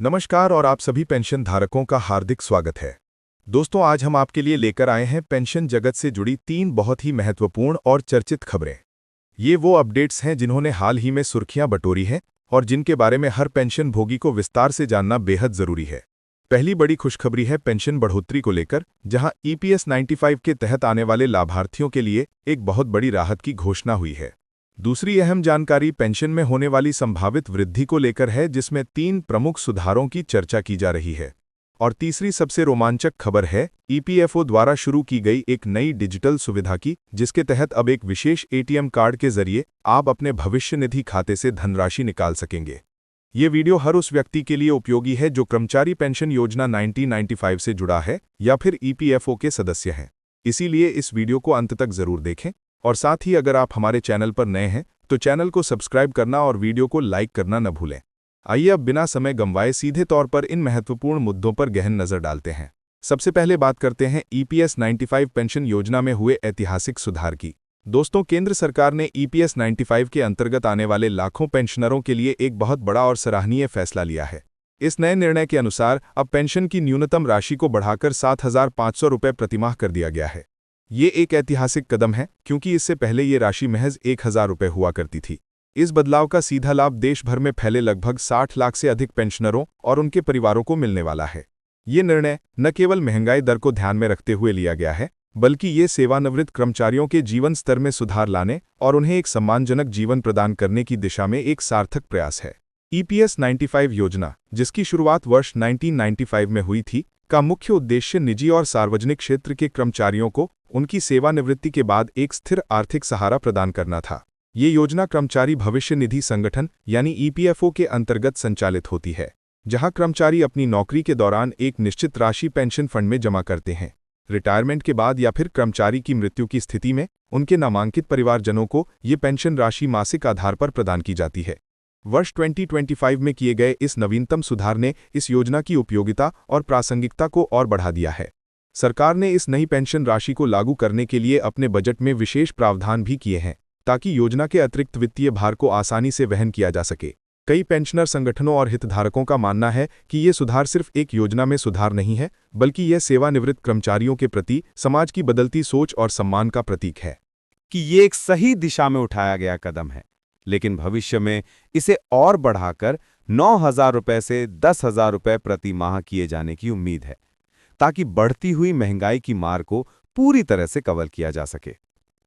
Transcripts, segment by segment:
नमस्कार और आप सभी पेंशन धारकों का हार्दिक स्वागत है। दोस्तों, आज हम आपके लिए लेकर आए हैं पेंशन जगत से जुड़ी 3 बहुत ही महत्वपूर्ण और चर्चित खबरें। ये वो अपडेट्स हैं जिन्होंने हाल ही में सुर्खियां बटोरी हैं और जिनके बारे में हर पेंशन भोगी को विस्तार से जानना बेहद जरूरी है। पहली बड़ी खुशखबरी है पेंशन बढ़ोतरी को लेकर, जहां EPS 95 के तहत आने वाले लाभार्थियों के लिए एक बहुत बड़ी राहत की घोषणा हुई है। दूसरी अहम जानकारी पेंशन में होने वाली संभावित वृद्धि को लेकर है, जिसमें 3 प्रमुख सुधारों की चर्चा की जा रही है। और तीसरी सबसे रोमांचक खबर है EPFO द्वारा शुरू की गई एक नई डिजिटल सुविधा की, जिसके तहत अब एक विशेष ATM कार्ड के जरिए आप अपने भविष्य निधि खाते से धनराशि निकाल सकेंगे। ये वीडियो हर उस व्यक्ति के लिए उपयोगी है जो कर्मचारी पेंशन योजना 1995 से जुड़ा है या फिर EPFO के सदस्य हैं। इसीलिए इस वीडियो को अंत तक जरूर देखें और साथ ही अगर आप हमारे चैनल पर नए हैं तो चैनल को सब्सक्राइब करना और वीडियो को लाइक करना न भूलें। आइए अब बिना समय गंवाए सीधे तौर पर इन महत्वपूर्ण मुद्दों पर गहन नजर डालते हैं। सबसे पहले बात करते हैं EPS 95 पेंशन योजना में हुए ऐतिहासिक सुधार की। दोस्तों, केंद्र सरकार ने EPS 95 के अंतर्गत आने वाले लाखों पेंशनरों के लिए एक बहुत बड़ा और सराहनीय फैसला लिया है। इस नए निर्णय के अनुसार अब पेंशन की न्यूनतम राशि को बढ़ाकर 7,500 रुपये प्रतिमाह कर दिया गया है। ये एक ऐतिहासिक कदम है क्योंकि इससे पहले ये राशि महज 1,000 रुपये हुआ करती थी। इस बदलाव का सीधा लाभ देश भर में फैले लगभग 60 लाख से अधिक पेंशनरों और उनके परिवारों को मिलने वाला है। ये निर्णय न केवल महंगाई दर को ध्यान में रखते हुए लिया गया है, बल्कि ये सेवानिवृत्त कर्मचारियों के जीवन स्तर में सुधार लाने और उन्हें एक सम्मानजनक जीवन प्रदान करने की दिशा में एक सार्थक प्रयास है। EPS 95 योजना, जिसकी शुरुआत वर्ष 1995 में हुई थी, का मुख्य उद्देश्य निजी और सार्वजनिक क्षेत्र के कर्मचारियों को उनकी सेवानिवृत्ति के बाद एक स्थिर आर्थिक सहारा प्रदान करना था। ये योजना कर्मचारी भविष्य निधि संगठन यानी EPFO के अंतर्गत संचालित होती है, जहां कर्मचारी अपनी नौकरी के दौरान एक निश्चित राशि पेंशन फंड में जमा करते हैं। रिटायरमेंट के बाद या फिर कर्मचारी की मृत्यु की स्थिति में उनके नामांकित परिवारजनों को ये पेंशन राशि मासिक आधार पर प्रदान की जाती है। वर्ष 2025 में किए गए इस नवीनतम सुधार ने इस योजना की उपयोगिता और प्रासंगिकता को और बढ़ा दिया है। सरकार ने इस नई पेंशन राशि को लागू करने के लिए अपने बजट में विशेष प्रावधान भी किए हैं, ताकि योजना के अतिरिक्त वित्तीय भार को आसानी से वहन किया जा सके। कई पेंशनर संगठनों और हितधारकों का मानना है कि ये सुधार सिर्फ एक योजना में सुधार नहीं है, बल्कि यह सेवानिवृत्त कर्मचारियों के प्रति समाज की बदलती सोच और सम्मान का प्रतीक है। कि ये एक सही दिशा में उठाया गया कदम है, लेकिन भविष्य में इसे और बढ़ाकर 9,000 रुपये से 10,000 रुपये प्रति माह किए जाने की उम्मीद है, ताकि बढ़ती हुई महंगाई की मार को पूरी तरह से कवर किया जा सके।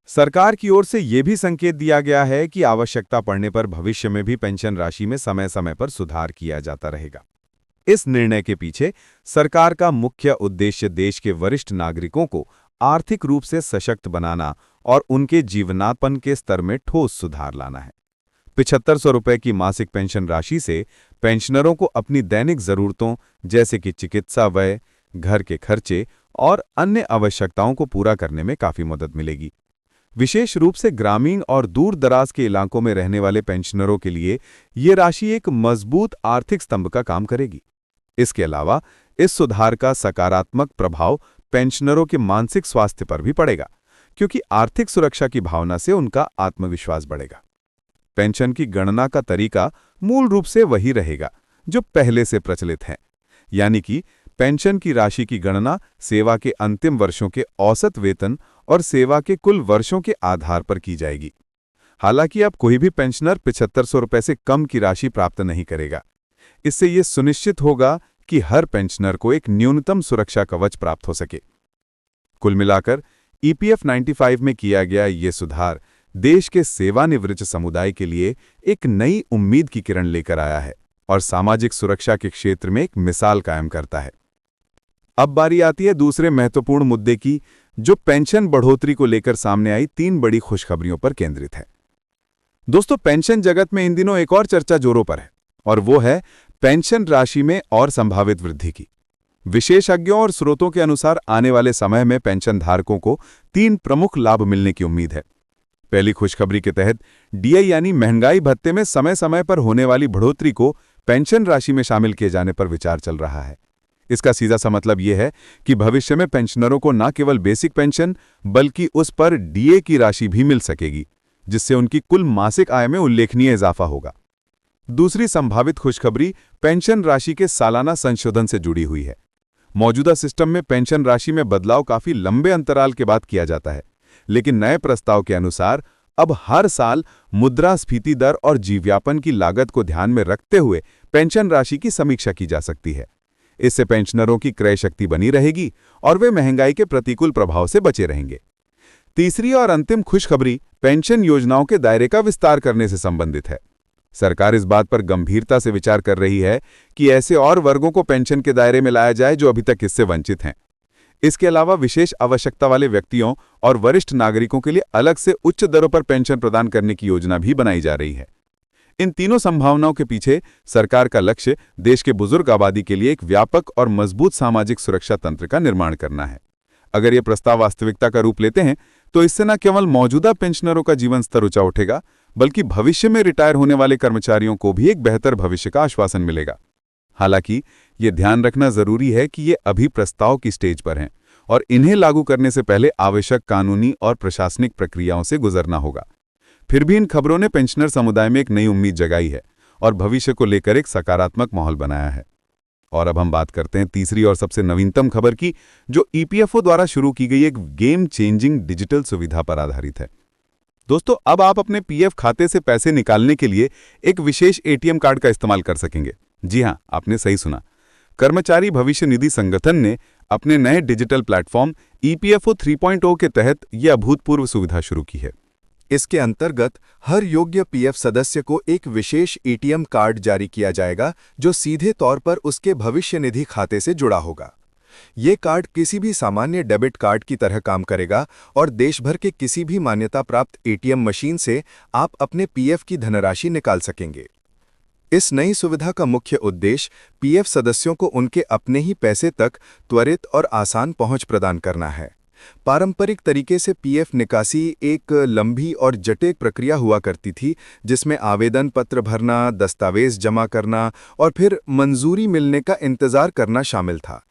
सरकार की ओर से यह भी संकेत दिया गया है कि आवश्यकता पड़ने पर भविष्य में भी पेंशन राशि में समय समय पर सुधार किया जाता रहेगा। इस निर्णय के पीछे सरकार का मुख्य उद्देश्य देश के वरिष्ठ नागरिकों को आर्थिक रूप से सशक्त बनाना और उनके जीवनापन के स्तर में ठोस सुधार लाना है। 7,500 रुपये की मासिक पेंशन राशि से पेंशनरों को अपनी दैनिक जरूरतों जैसे कि चिकित्सा व्यय, घर के खर्चे और अन्य आवश्यकताओं को पूरा करने में काफी मदद मिलेगी। विशेष रूप से ग्रामीण और दूर दराज के इलाकों में रहने वाले पेंशनरों के लिए ये राशि एक मजबूत आर्थिक स्तंभ का काम करेगी। इसके अलावा इस सुधार का सकारात्मक प्रभाव पेंशनरों के मानसिक स्वास्थ्य पर भी पड़ेगा, क्योंकि आर्थिक सुरक्षा की भावना से उनका आत्मविश्वास बढ़ेगा। पेंशन की गणना का तरीका मूल रूप से वही रहेगा जो पहले से प्रचलित है, यानी कि पेंशन की राशि की गणना सेवा के अंतिम वर्षों के औसत वेतन और सेवा के कुल वर्षों के आधार पर की जाएगी। हालांकि अब कोई भी पेंशनर 7,500 रुपये से कम की राशि प्राप्त नहीं करेगा। इससे यह सुनिश्चित होगा कि हर पेंशनर को एक न्यूनतम सुरक्षा कवच प्राप्त हो सके। कुल मिलाकर EPF 95 में किया गया ये सुधार देश के सेवानिवृत्त समुदाय के लिए एक नई उम्मीद की किरण लेकर आया है और सामाजिक सुरक्षा के क्षेत्र में एक मिसाल कायम करता है। अब बारी आती है दूसरे महत्वपूर्ण मुद्दे की, जो पेंशन बढ़ोतरी को लेकर सामने आई 3 बड़ी खुशखबरियों पर केंद्रित है। दोस्तों, पेंशन जगत में इन दिनों एक और चर्चा जोरों पर है और वो है पेंशन राशि में और संभावित वृद्धि की। विशेषज्ञों और स्रोतों के अनुसार आने वाले समय में पेंशन धारकों को 3 प्रमुख लाभ मिलने की उम्मीद है। पहली खुशखबरी के तहत DA यानी महंगाई भत्ते में समय समय पर होने वाली बढ़ोतरी को पेंशन राशि में शामिल किए जाने पर विचार चल रहा है। इसका सीधा सा मतलब यह है कि भविष्य में पेंशनरों को न केवल बेसिक पेंशन बल्कि उस पर DA की राशि भी मिल सकेगी, जिससे उनकी कुल मासिक आय में उल्लेखनीय इजाफा होगा। दूसरी संभावित खुशखबरी पेंशन राशि के सालाना संशोधन से जुड़ी हुई है। मौजूदा सिस्टम में पेंशन राशि में बदलाव काफी लंबे अंतराल के बाद किया जाता है, लेकिन नए प्रस्ताव के अनुसार अब हर साल मुद्रास्फीति दर और जीवयापन की लागत को ध्यान में रखते हुए पेंशन राशि की समीक्षा की जा सकती है। इससे पेंशनरों की क्रय शक्ति बनी रहेगी और वे महंगाई के प्रतिकूल प्रभाव से बचे रहेंगे। तीसरी और अंतिम खुशखबरी पेंशन योजनाओं के दायरे का विस्तार करने से संबंधित है। सरकार इस बात पर गंभीरता से विचार कर रही है कि ऐसे और वर्गों को पेंशन के दायरे में लाया जाए जो अभी तक इससे वंचित हैं। इसके अलावा विशेष आवश्यकता वाले व्यक्तियों और वरिष्ठ नागरिकों के लिए अलग से उच्च दरों पर पेंशन प्रदान करने की योजना भी बनाई जा रही है। इन तीनों संभावनाओं के पीछे सरकार का लक्ष्य देश के बुजुर्ग आबादी के लिए एक व्यापक और मजबूत सामाजिक सुरक्षा तंत्र का निर्माण करना है। अगर ये प्रस्ताव वास्तविकता का रूप लेते हैं तो इससे न केवल मौजूदा पेंशनरों का जीवन स्तर ऊंचा उठेगा, बल्कि भविष्य में रिटायर होने वाले कर्मचारियों को भी एक बेहतर भविष्य का आश्वासन मिलेगा। हालांकि ये ध्यान रखना जरूरी है कि ये अभी प्रस्ताव की स्टेज पर हैं और इन्हें लागू करने से पहले आवश्यक कानूनी और प्रशासनिक प्रक्रियाओं से गुजरना होगा। फिर भी इन खबरों ने पेंशनर समुदाय में एक नई उम्मीद जगाई है और भविष्य को लेकर एक सकारात्मक माहौल बनाया है। और अब हम बात करते हैं तीसरी और सबसे नवीनतम खबर की, जो ईपीएफओ द्वारा शुरू की गई एक गेम चेंजिंग डिजिटल सुविधा पर आधारित है। दोस्तों, अब आप अपने पीएफ खाते से पैसे निकालने के लिए एक विशेष एटीएम कार्ड का इस्तेमाल कर सकेंगे। जी हां, आपने सही सुना। कर्मचारी भविष्य निधि संगठन ने अपने नए डिजिटल प्लेटफॉर्म ईपीएफओ 3.0 के तहत यह अभूतपूर्व सुविधा शुरू की है। इसके अंतर्गत हर योग्य पीएफ सदस्य को एक विशेष एटीएम कार्ड जारी किया जाएगा जो सीधे तौर पर उसके भविष्य निधि खाते से जुड़ा होगा। ये कार्ड किसी भी सामान्य डेबिट कार्ड की तरह काम करेगा और देश भर के किसी भी मान्यता प्राप्त एटीएम मशीन से आप अपने पीएफ की धनराशि निकाल सकेंगे। इस नई सुविधा का मुख्य उद्देश्य पीएफ सदस्यों को उनके अपने ही पैसे तक त्वरित और आसान पहुंच प्रदान करना है। पारंपरिक तरीके से पीएफ निकासी एक लंबी और जटिल प्रक्रिया हुआ करती थी, जिसमें आवेदन पत्र भरना, दस्तावेज जमा करना और फिर मंजूरी मिलने का इंतजार करना शामिल था।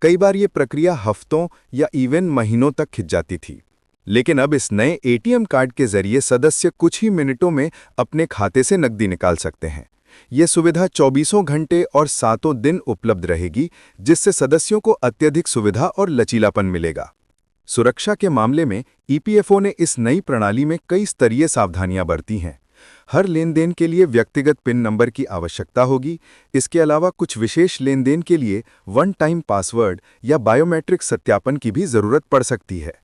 कई बार ये प्रक्रिया हफ्तों या इवन महीनों तक खिंच जाती थी। लेकिन अब इस नए एटीएम कार्ड के जरिए सदस्य कुछ ही मिनटों में अपने खाते से नकदी निकाल सकते हैं। ये सुविधा 24 घंटे और 7 दिन उपलब्ध रहेगी, जिससे सदस्यों को अत्यधिक सुविधा और लचीलापन मिलेगा। सुरक्षा के मामले में ईपीएफओ ने इस नई प्रणाली में कई स्तरीय सावधानियां बरती हैं। हर लेनदेन के लिए व्यक्तिगत पिन नंबर की आवश्यकता होगी। इसके अलावा कुछ विशेष लेनदेन के लिए वन टाइम पासवर्ड या बायोमेट्रिक सत्यापन की भी जरूरत पड़ सकती है।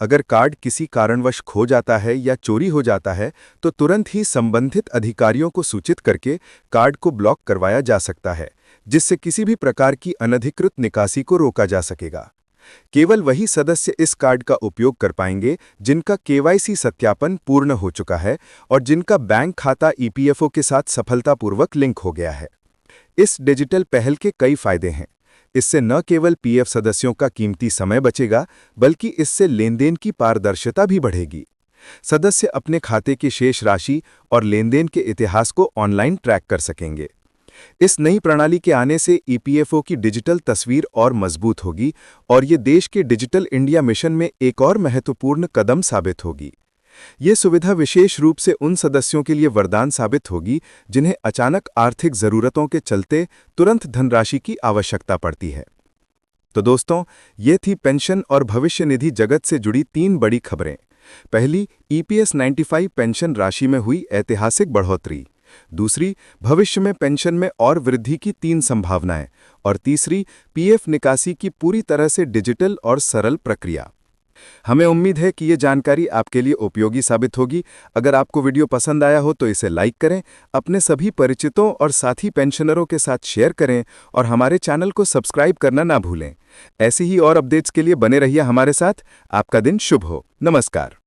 अगर कार्ड किसी कारणवश खो जाता है या चोरी हो जाता है तो तुरंत ही संबंधित अधिकारियों को सूचित करके कार्ड को ब्लॉक करवाया जा सकता है, जिससे किसी भी प्रकार की अनधिकृत निकासी को रोका जा सकेगा। केवल वही सदस्य इस कार्ड का उपयोग कर पाएंगे जिनका केवाईसी सत्यापन पूर्ण हो चुका है और जिनका बैंक खाता ईपीएफओ के साथ सफलतापूर्वक लिंक हो गया है। इस डिजिटल पहल के कई फायदे हैं। इससे न केवल पीएफ सदस्यों का कीमती समय बचेगा, बल्कि इससे लेनदेन की पारदर्शिता भी बढ़ेगी। सदस्य अपने खाते की शेष राशि और लेनदेन के इतिहास को ऑनलाइन ट्रैक कर सकेंगे। इस नई प्रणाली के आने से ईपीएफओ की डिजिटल तस्वीर और मजबूत होगी और ये देश के डिजिटल इंडिया मिशन में एक और महत्वपूर्ण कदम साबित होगी। ये सुविधा विशेष रूप से उन सदस्यों के लिए वरदान साबित होगी जिन्हें अचानक आर्थिक जरूरतों के चलते तुरंत धनराशि की आवश्यकता पड़ती है। तो दोस्तों, ये थी पेंशन और भविष्य निधि जगत से जुड़ी 3 बड़ी खबरें। पहली, ईपीएस 95 पेंशन राशि में हुई ऐतिहासिक बढ़ोतरी। दूसरी, भविष्य में पेंशन में और वृद्धि की 3 संभावनाएं। और तीसरी, पीएफ निकासी की पूरी तरह से डिजिटल और सरल प्रक्रिया। हमें उम्मीद है कि ये जानकारी आपके लिए उपयोगी साबित होगी। अगर आपको वीडियो पसंद आया हो तो इसे लाइक करें, अपने सभी परिचितों और साथी पेंशनरों के साथ शेयर करें और हमारे चैनल को सब्सक्राइब करना ना भूलें। ऐसी ही और अपडेट्स के लिए बने रहिए हमारे साथ। आपका दिन शुभ हो। नमस्कार।